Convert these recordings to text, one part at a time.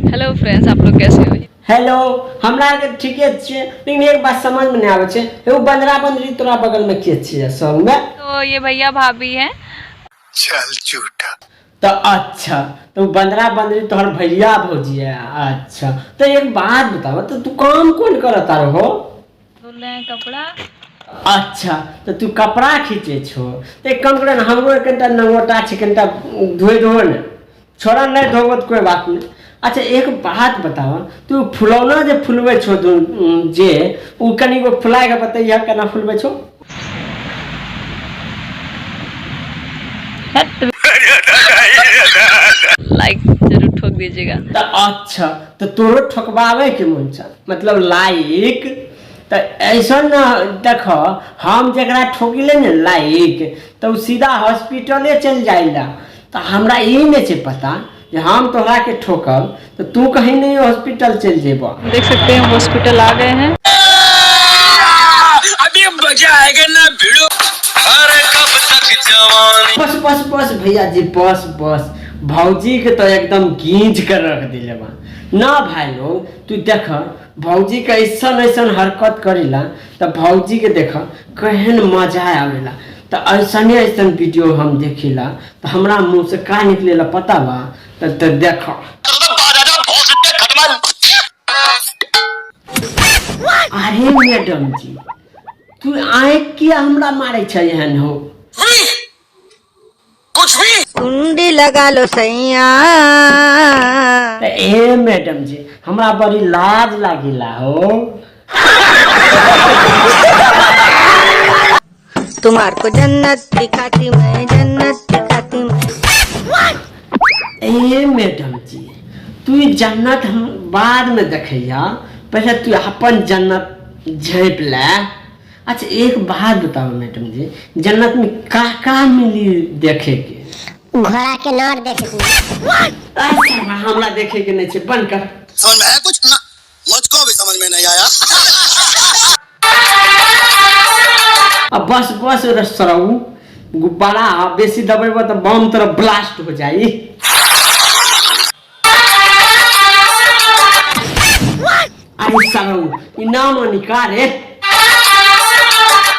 Hello friends, आप लोग कैसे हो? हेलो, हमरा के ठीके छियै, लेकिन एक बात समझ में नहीं आवे छै, एगो बंदरा बंदरी तोरा बगल में के छियै संग में? तो ये भैया भाभी हैं। चल झूठा। तो अच्छा, तो बंदरा बंदरी तोहर भैया भौजी है। अच्छा, तो एक बात बताओ, तो तू काम कौन करता रहो? धुल रहे हैं कपड़ा। अच्छा, तो तू कपड़ा खींचे छो, तो एक काम करे ना, हमरो कनिटा नंगोटा छै, कनिटा धोए दो ने। छोड़ा नहीं धोबो तो कोई बात नहीं। अच्छा, एक बात बताओ, तू फुलौना जे फुलवे छो जे उ कनी गो फुलाए के बतैया केना फुलवे छो? लाइक जरूर ठोक दीजिएगा। तो अच्छा, तो तोरो ठोकवावे के मन छ, मतलब लाइक। तो ऐसा ना देखो, हम जरा ठोकिले ने लाइक, तो सीधा हॉस्पिटले चल जाइला। तो हमरा ये नहीं छै पता जे हम तोहरा के ठोकब तो तू कहीं नहीं हॉस्पिटल चल जेबा। देख सकते हैं हॉस्पिटल आ गए हैं। अभी मजा आएगा ना भिड़ो। अरे कब तक जवानी। बस बस बस भैया जी, बस बस। भौजी के तो एकदम गींज कर रख दिले बा ना भाई लोग। तू देख, भौजी का ऐसा हरकत करेला, तो भौजी के देख कहन मजा आवेला। तो ऐसने वीडियो हम देखिला, तो हमरा मुंह से का निकलेला पता बा? तो देखो, अरे मैडम जी, तू आए किया हमरा मारे छ एहन हो? कुछ भी कुंडी लगा लो सैया। ए मैडम जी, हमरा बड़ी लाज लागिला हो। तुम्हार को जन्नत दिखाती मैं, जन्नत दिखाती मैं। ए मैडम जी, तू जन्नत हम बाद में देखैया, पहले तू अपन जन्नत झाँप ले। अच्छा, एक बात बताओ मैडम जी, जन्नत में का मिली देखे के? घोड़ा के नर देखे अच्छा, हमरा देखे के नहीं छे, बंद कर। समझ में आया कुछ ना? मुझको भी समझ में नहीं आया। अब बस बस रसराऊ, गुब्बारा बेसी दबेबा तो बम तरह ब्लास्ट हो जाई। अरे सरऊ, इनाम निकाले।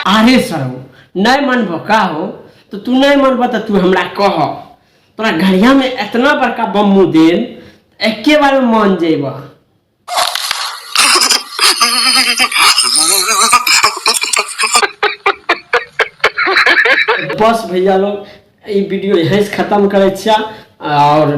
अरे सरऊ, नहीं मनबो का हो? तो तू नहीं मनबो तो तू हमरा कह, तोरा घड़िया में इतना बड़का बम देन, एके बार में मान जेबा। बस भैया लोग, ये वीडियो यहीं से खत्म करे छिया। और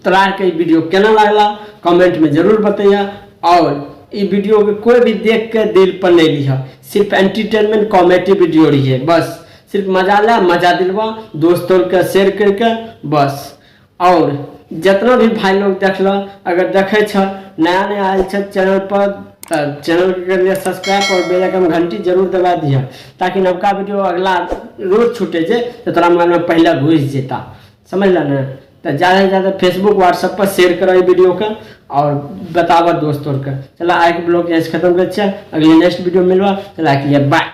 तोरा के ये वीडियो केना लागला कमेंट में जरूर बताइए। और ये वीडियो के कोई भी देख के दिल पर नहीं लिया, सिर्फ एंटरटेनमेंट कॉमेडी वीडियो रही है। बस सिर्फ मजा ला, मजा दिलवा, दोस्तों के शेयर करके बस। और जितना भी भाई लोग देखला, अगर देखे छ नया नया आयल छ चैनल पर, चैनल के लिए सब्सक्राइब और बेल आइकन घंटी जरूर दबा दिया, ताकि नवका वीडियो अगला रोज छूटे जे तो तोरा मोबाइल में पहला घुस जेता। समझ ला ना? तो ज़्यादा से ज़्यादा फेसबुक व्हाट्सएप पर शेयर करो वीडियो का, और बतावा दोस्तों का। चला आए के ब्लॉग यहाँ से खत्म कर, अगले नेक्स्ट वीडियो मिलवा। चला के लिए बाय।